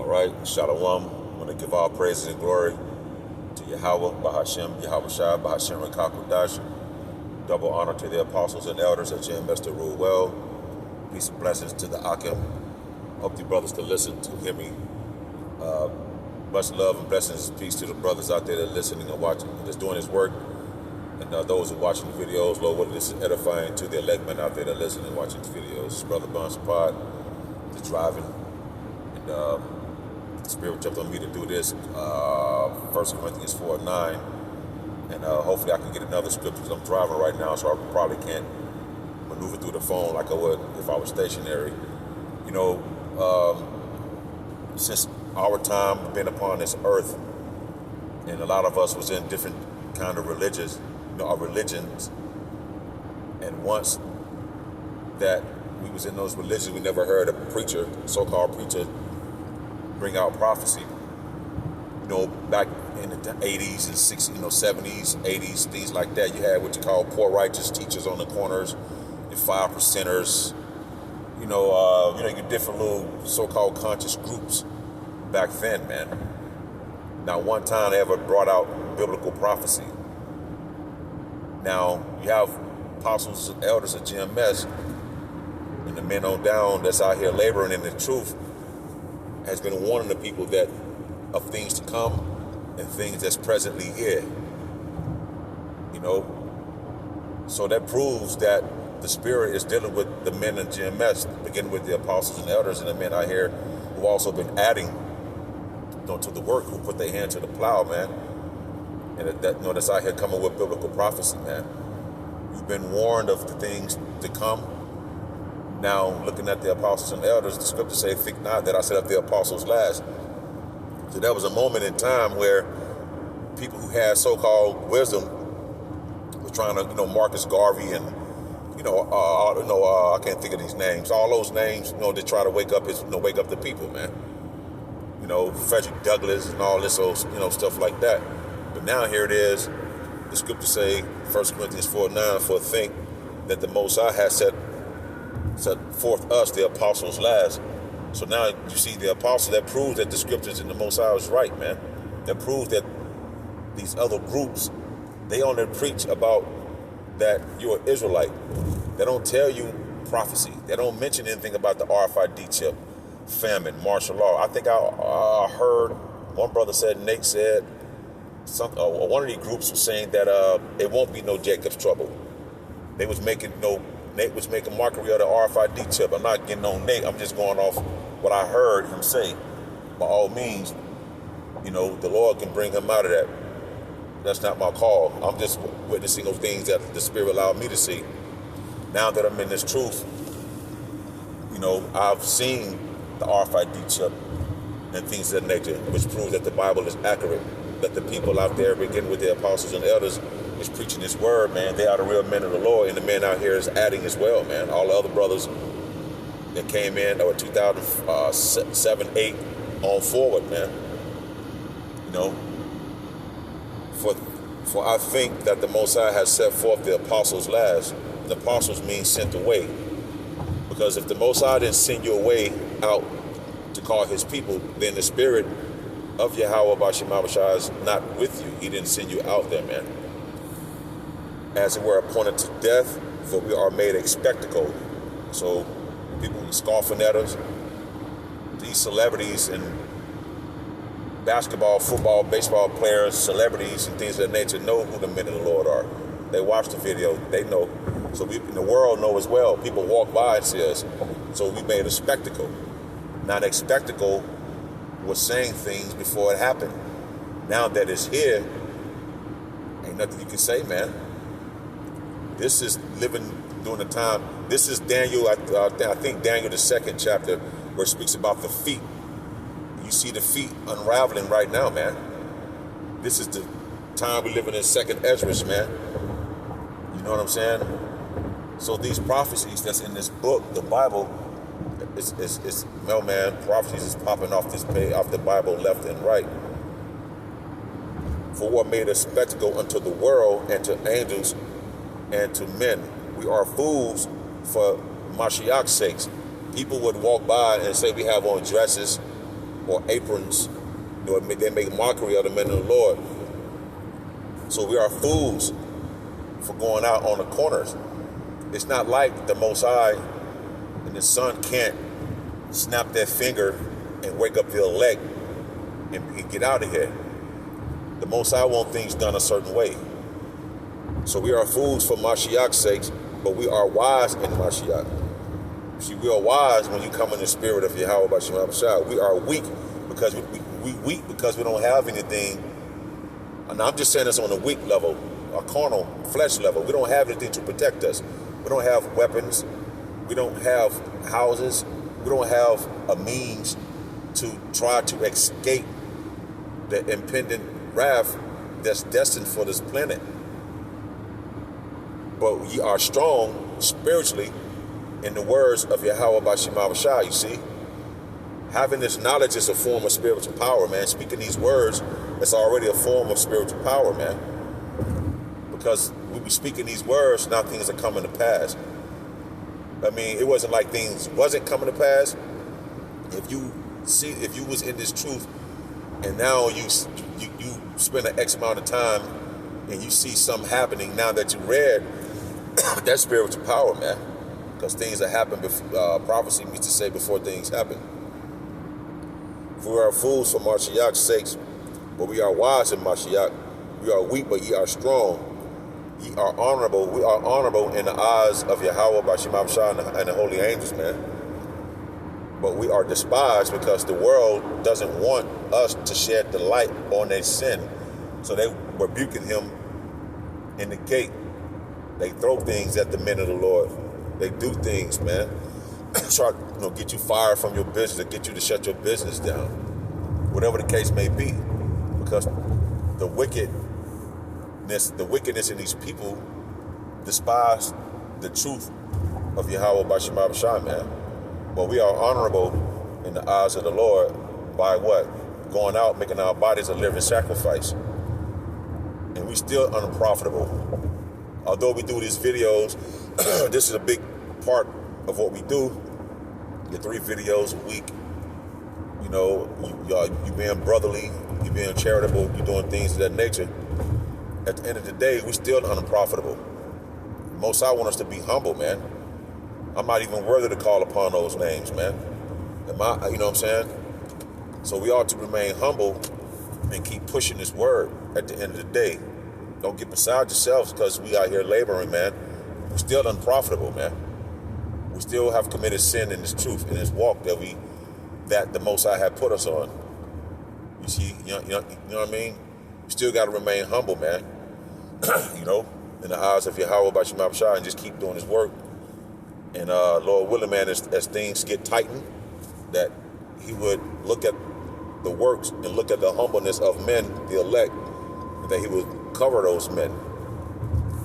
All right, Shalom. I want to give all praises and glory to Yahweh, Bahashem, Yahweh Shai, Bahashem, Rakakudash. Double honor to the apostles and elders at GMS to rule well. Peace and blessings to the Akim. Hope the brothers to listen to hear me. Much love and blessings and peace to the brothers out there that are listening and watching, that's doing his work. And those who are watching the videos, Lord, whether this is edifying to the elect men out there that are listening and watching the videos. Brother Bonsapad, the driving. And the Spirit jumped on me to do this. 1 Corinthians 4:9. And hopefully I can get another scripture because I'm driving right now, so I probably can't maneuver through the phone like I would if I was stationary. You know, since our time being upon this earth, and a lot of us was in different kind of religions, our religions, and once that we was in those religions, we never heard a preacher, so-called preacher, bring out prophecy. Back in the 80s and 60s, 70s, 80s, things like that, you had what you call poor righteous teachers on the corners, the 5%ers, your different little so-called conscious groups back then, man. Not one time they ever brought out biblical prophecy. Now, you have apostles and elders of GMS, and the men on down that's out here laboring in the truth has been warning the people that of things to come and things that's presently here. So that proves that the Spirit is dealing with the men in GMS, beginning with the apostles and elders and the men out here who've also been adding to the work, who put their hand to the plow, man. And that's out here coming with biblical prophecy, man. You've been warned of the things to come. Now, looking at the apostles and elders, the scriptures say, think not that I set up the apostles last. So there was a moment in time where people who had so-called wisdom were trying to, Marcus Garvey and, I can't think of these names. All those names, to try to wake up the people, man. Frederick Douglass and all this old, stuff like that. But now here it is. The scriptures say, 1 Corinthians 4:9, for think that the Most High has set forth us, the apostles, last. So now you see the apostles, that proves that the scriptures in the Most High is right, man. That proves that these other groups, they only preach about that you're an Israelite. They don't tell you prophecy. They don't mention anything about the RFID chip, famine, martial law. I think I heard one brother said, Nate said, one of these groups was saying that it won't be no Jacob's trouble. Nate was making mockery of the RFID chip. I'm not getting on Nate. I'm just going off what I heard him say. By all means, the Lord can bring him out of that. That's not my call. I'm just witnessing those things that the Spirit allowed me to see. Now that I'm in this truth, I've seen the RFID chip and things of that nature, which proves that the Bible is accurate. That the people out there, beginning with the apostles and elders, is preaching this word, man. They are the real men of the Lord, and the men out here is adding as well, man. All the other brothers that came in, or 2007, 8 on forward, man. For I think that the Most High has set forth the apostles last. The apostles mean sent away. Because if the Most High didn't send you away out to call his people, then the Spirit of Yahweh Bashem Abishai is not with you. He didn't send you out there, man. As it were appointed to death, for we are made a spectacle. So people scoffing at us. These celebrities and basketball, football, baseball players, celebrities and things of that nature know who the men of the Lord are. They watch the video. They know. So we in the world know as well. People walk by and see us. So we made a spectacle. Now that spectacle was saying things before it happened. Now that it's here, ain't nothing you can say, man. This is living during the time. This is Daniel, I think Daniel the 2nd chapter, where it speaks about the feet. You see the feet unraveling right now, man. This is the time we living in 2nd Ezra, man. You know what I'm saying? So these prophecies that's in this book, the Bible, prophecies is popping off this page, off the Bible left and right. For what made a spectacle unto the world and to angels and to men. We are fools for Mashiach's sakes. People would walk by and say we have on dresses or aprons. They make mockery of the men of the Lord. So we are fools for going out on the corners. It's not like the Most High and the Son can't snap their finger and wake up the elect and get out of here. The Most High want things done a certain way. So we are fools for Mashiach's sake, but we are wise in Mashiach. See, we are wise when you come in the spirit of Yahweh Bashim Abishai. We are weak because we weak because we don't have anything. And I'm just saying this on a weak level, a carnal, flesh level. We don't have anything to protect us. We don't have weapons. We don't have houses. We don't have a means to try to escape the impending wrath that's destined for this planet. But we are strong spiritually in the words of Yahweh Bashim Abishai, you see. Having this knowledge is a form of spiritual power, man. Speaking these words, it's already a form of spiritual power, man. Because we be speaking these words, now things are coming to pass. I mean, it wasn't like things wasn't coming to pass. If you was in this truth, and now you spend an X amount of time, and you see something happening now that you read, that's spiritual power, man. Because things that happen before, prophecy means to say before things happen. For we are fools for Mashiach's sakes, but we are wise in Mashiach. We are weak, but ye are strong. Ye are honorable. We are honorable in the eyes of Yahweh, Bashim Abishai, and the holy angels, man. But we are despised because the world doesn't want us to shed the light on their sin. So they rebuking him in the gate. They throw things at the men of the Lord. They do things, man. Try to get you fired from your business, or get you to shut your business down. Whatever the case may be. Because the wickedness in these people despise the truth of Yahweh Bashim Abishai, man. But we are honorable in the eyes of the Lord by what? Going out, making our bodies a living sacrifice. And we still unprofitable. Although we do these videos, this is a big part of what we do. Get 3 videos a week. You know, you being brotherly, you being charitable, you doing things of that nature. At the end of the day, we still unprofitable. Most I want us to be humble, man. I'm not even worthy to call upon those names, man. You know what I'm saying? So we ought to remain humble and keep pushing this word at the end of the day. Don't get beside yourselves because we out here laboring, man. We're still unprofitable, man. We still have committed sin in this truth, in this walk that the Most High had put us on. You see, you know what I mean? We still got to remain humble, man. You know, in the eyes of Yahweh Bashim Abishai, and just keep doing his work. And Lord willing, man, as things get tightened, that he would look at the works and look at the humbleness of men, the elect, and that he would cover those men.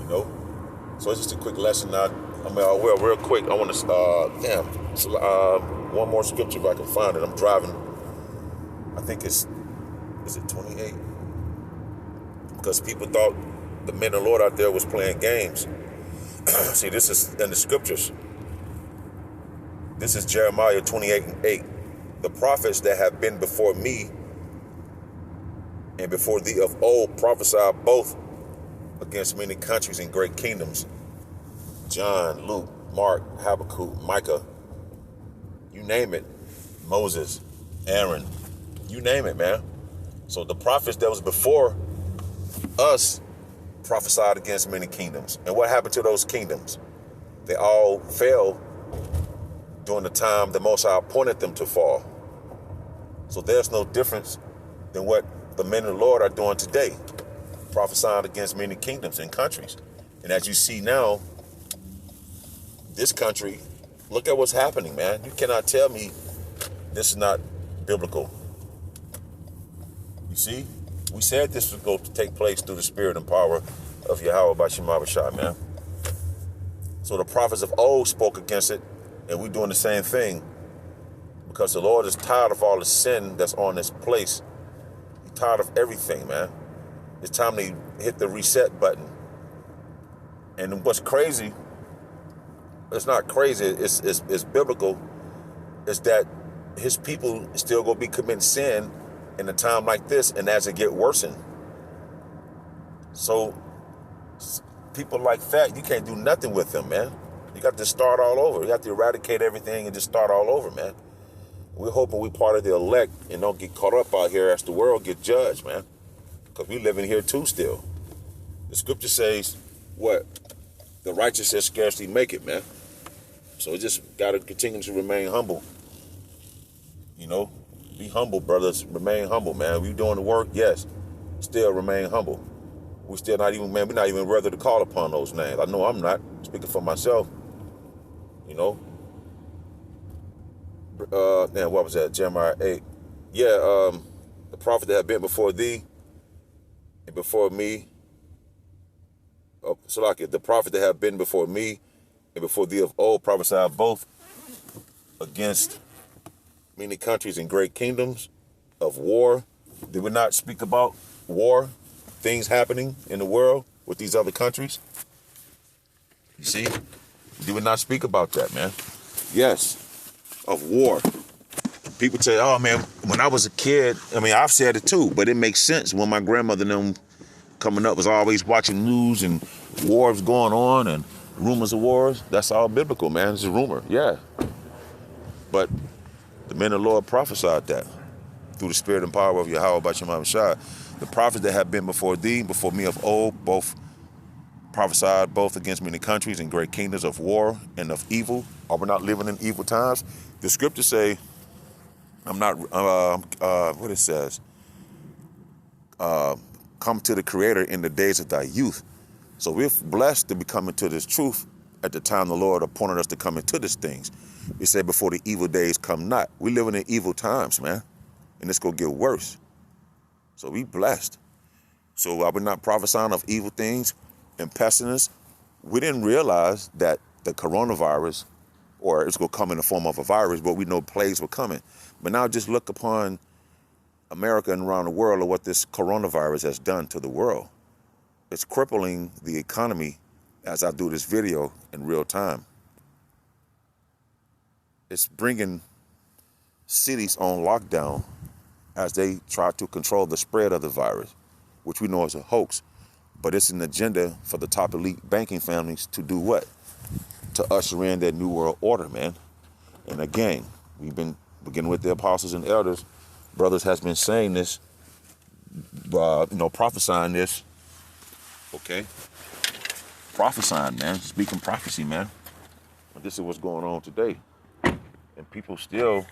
You know? So it's just a quick lesson. Well, real quick, I want to, one more scripture if I can find it. I'm driving. I think is it 28? Because people thought the men of the Lord out there was playing games. See, this is in the scriptures. This is Jeremiah 28:8. The prophets that have been before me and before thee of old prophesied both against many countries and great kingdoms. John, Luke, Mark, Habakkuk, Micah, you name it. Moses, Aaron, you name it, man. So the prophets that was before us prophesied against many kingdoms. And what happened to those kingdoms? They all fell during the time the Most High appointed them to fall. So there's no difference than what the men of the Lord are doing today, prophesying against many kingdoms and countries. And as you see now, this country, look at what's happening, man. You cannot tell me this is not biblical. You see? We said this was going to take place through the spirit and power of Yahweh Bashim Abishai, man. So the prophets of old spoke against it, and we're doing the same thing. Because the Lord is tired of all the sin that's on this place. He's tired of everything, man. It's time to hit the reset button. And what's crazy, it's not crazy, it's biblical, is that his people still gonna be committing sin in a time like this, and as it get worsened. So people like that, you can't do nothing with them, man. You got to start all over. You have to eradicate everything and just start all over, man. We're hoping we part of the elect and don't get caught up out here as the world get judged, man. Because we living here too still. The scripture says, what? The righteous shall scarcely make it, man. So we just got to continue to remain humble. You know, be humble, brothers. Remain humble, man. We doing the work? Yes. Still remain humble. We still not even, man, we're not even ready to call upon those names. I know I'm not, speaking for myself. You know? What was that? Jeremiah 8. Yeah, the prophet that had been before thee and before me. The prophet that had been before me and before thee of old prophesied both against many countries and great kingdoms of war. Did we not speak about war? Things happening in the world with these other countries? You see? Did we not speak about that, man? Yes, of war. People say, oh, man, when I was a kid, I mean, I've said it too, but it makes sense when my grandmother and them coming up was always watching news and wars going on and rumors of wars. That's all biblical, man. It's a rumor, yeah. But the men of the Lord prophesied that through the spirit and power of Yahweh Basham Shah. The prophets that have been before thee, before me of old, both prophesied both against many countries and great kingdoms of war and of evil. Are we not living in evil times? The scriptures say, I'm not, what it says, come to the Creator in the days of thy youth. So we're blessed to be coming to this truth at the time the Lord appointed us to come into these things. We say before the evil days come not. We're living in evil times, man. And it's going to get worse. So we blessed. So are we not prophesying of evil things and pestilence? We didn't realize that the coronavirus, or it's going to come in the form of a virus, but we know plagues were coming. But now just look upon America and around the world of what this coronavirus has done to the world. It's crippling the economy as I do this video in real time. It's bringing cities on lockdown as they try to control the spread of the virus, which we know is a hoax. But it's an agenda for the top elite banking families to do what? To usher in that new world order, man. And again, we've been beginning with the apostles and elders. Brothers has been saying this, prophesying this. Okay? Prophesying, man. Speaking prophecy, man. But this is what's going on today. And people still,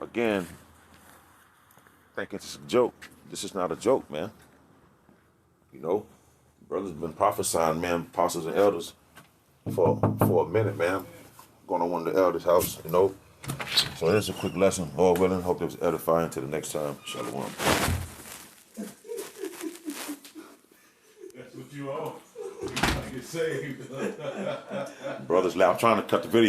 again, think it's a joke. This is not a joke, man. You know, brothers have been prophesying, man, apostles and elders for a minute, man. Going on one of the elders' house, you know. So here's a quick lesson. Lord willing, hope it was edifying. Till the next time. Shalom. That's what you owe. You get saved. Brothers, I'm trying to cut the video.